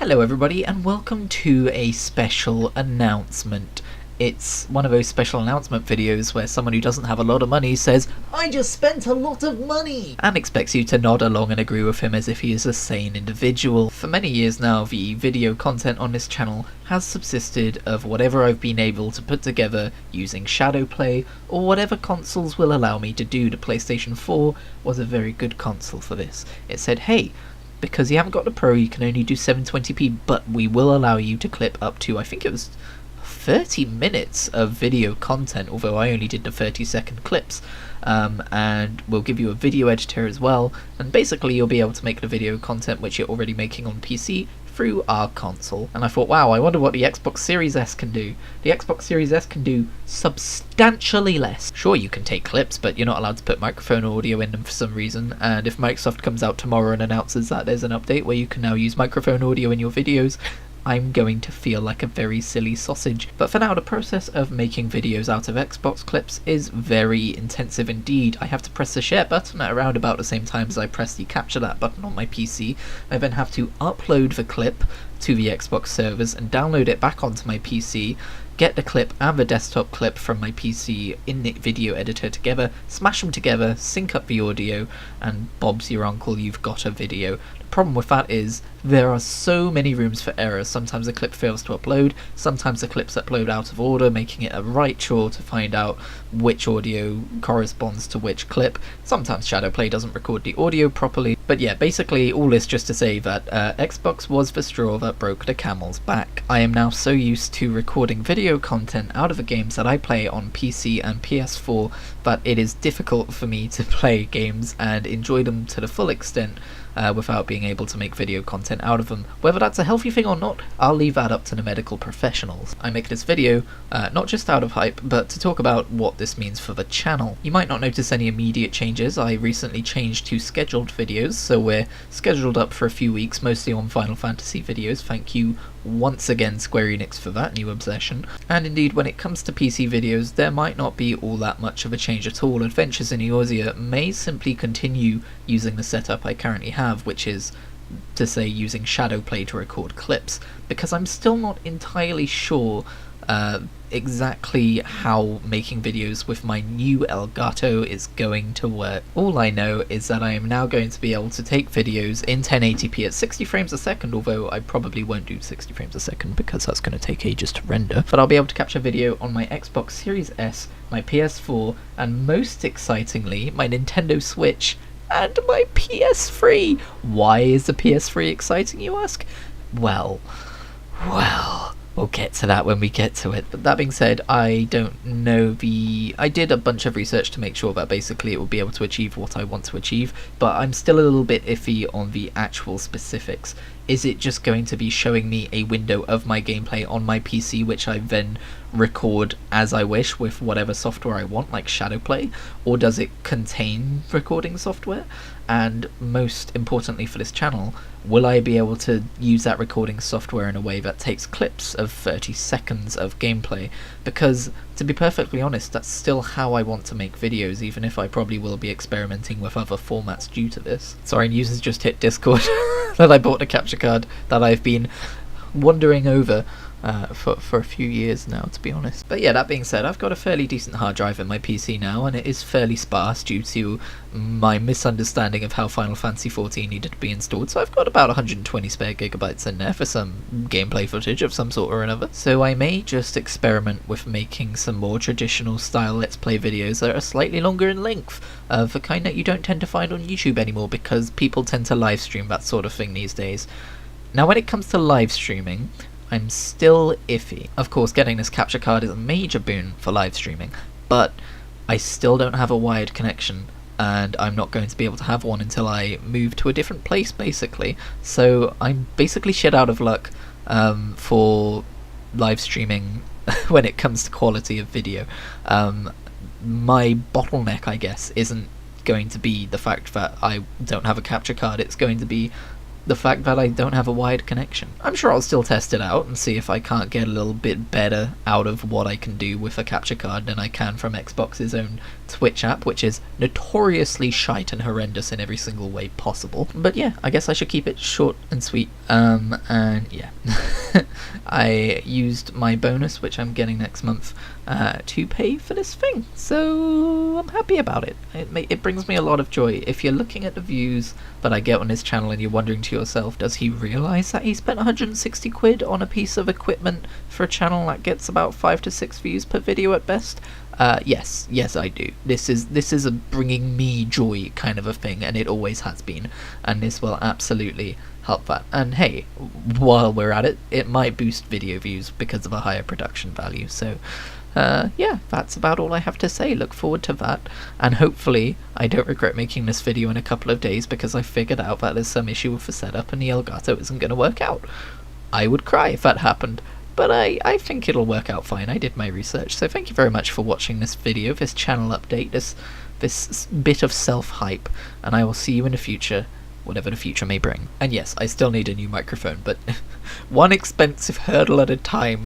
Hello everybody and welcome to a special announcement. It's one of those special announcement videos where someone who doesn't have a lot of money says, "I just spent a lot of money!" and expects you to nod along and agree with him as if he is a sane individual. For many years now, the video content on this channel has subsisted of whatever I've been able to put together using Shadowplay or whatever consoles will allow me to do. The PlayStation 4 was a very good console for this. It said, hey, because you haven't got the Pro, you can only do 720p, but we will allow you to clip up to, I think it was 30 minutes of video content, although I only did the 30-second clips, and we'll give you a video editor as well, and basically you'll be able to make the video content which you're already making on PC through our console. And I thought, wow, I wonder what the Xbox Series S can do. The Xbox Series S can do substantially less. Sure, you can take clips, but you're not allowed to put microphone audio in them for some reason, and if Microsoft comes out tomorrow and announces that there's an update where you can now use microphone audio in your videos, I'm going to feel like a very silly sausage. But for now, the process of making videos out of Xbox clips is very intensive indeed. I have to press the share button at around about the same time as I press the capture that button on my PC. I then have to upload the clip to the Xbox servers and download it back onto my PC, get the clip and the desktop clip from my PC in the video editor together, smash them together, sync up the audio, and Bob's your uncle, you've got a video. The problem with that is there are so many rooms for errors. Sometimes the clip fails to upload, sometimes the clips upload out of order, making it a right chore to find out which audio corresponds to which clip. Sometimes Shadowplay doesn't record the audio properly. But yeah, basically all this just to say that Xbox was the straw that broke the camel's back. I am now so used to recording video content out of the games that I play on PC and PS4 that it is difficult for me to play games and enjoy them to the full extent without being able to make video content out of them. Whether that's a healthy thing or not, I'll leave that up to the medical professionals. I make this video not just out of hype, but to talk about what this means for the channel. You might not notice any immediate changes. I recently changed to scheduled videos, so we're scheduled up for a few weeks, mostly on Final Fantasy videos. Thank you once again, Square Enix, for that new obsession. And indeed, when it comes to PC videos, there might not be all that much of a change at all. Adventures in Eorzea may simply continue using the setup I currently have, which is to say using Shadowplay to record clips, because I'm still not entirely sure exactly how making videos with my new Elgato is going to work. All I know is that I am now going to be able to take videos in 1080p at 60 frames a second, although I probably won't do 60 frames a second because that's going to take ages to render. But I'll be able to capture video on my Xbox Series S, my PS4, and most excitingly, my Nintendo Switch and my PS3. Why is the PS3 exciting, you ask? Well, we'll get to that when we get to it. But that being said, I don't know I did a bunch of research to make sure that basically it will be able to achieve what I want to achieve, but I'm still a little bit iffy on the actual specifics. Is it just going to be showing me a window of my gameplay on my PC, which I then record as I wish with whatever software I want, like Shadowplay, or does it contain recording software? And most importantly for this channel, will I be able to use that recording software in a way that takes clips of 30 seconds of gameplay? Because, to be perfectly honest, that's still how I want to make videos, even if I probably will be experimenting with other formats due to this. Sorry, news has just hit Discord that I bought a capture card that I've been wandering over for a few years now, to be honest. But yeah, that being said, I've got a fairly decent hard drive in my PC now, and it is fairly sparse due to my misunderstanding of how Final Fantasy XIV needed to be installed, so I've got about 120 spare gigabytes in there for some gameplay footage of some sort or another. So I may just experiment with making some more traditional style Let's Play videos that are slightly longer in length, the kind that you don't tend to find on YouTube anymore, because people tend to live stream that sort of thing these days. Now when it comes to live streaming, I'm still iffy. Of course, getting this capture card is a major boon for live streaming, but I still don't have a wired connection, and I'm not going to be able to have one until I move to a different place, basically. So I'm basically shit out of luck for live streaming when it comes to quality of video. My bottleneck, I guess, isn't going to be the fact that I don't have a capture card. It's going to be the fact that I don't have a wired connection. I'm sure I'll still test it out and see if I can't get a little bit better out of what I can do with a capture card than I can from Xbox's own Twitch app, which is notoriously shite and horrendous in every single way possible. But yeah, I guess I should keep it short and sweet. And yeah. I used my bonus, which I'm getting next month, to pay for this thing, so I'm happy about it. It brings me a lot of joy. If you're looking at the views that I get on this channel and you're wondering to yourself, does he realise that he spent 160 quid on a piece of equipment for a channel that gets about 5 to 6 views per video at best? Yes I do. This is a bringing me joy kind of a thing, and it always has been, and this will absolutely help that. And hey, while we're at it, it might boost video views because of a higher production value. So yeah, that's about all I have to say. Look forward to that, and hopefully I don't regret making this video in a couple of days because I figured out that there's some issue with the setup and the Elgato isn't going to work out. I would cry if that happened, but I think it'll work out fine. I did my research. So thank you very much for watching this video, this channel update, this bit of self-hype, and I will see you in the future, whatever the future may bring. And yes, I still need a new microphone, but one expensive hurdle at a time.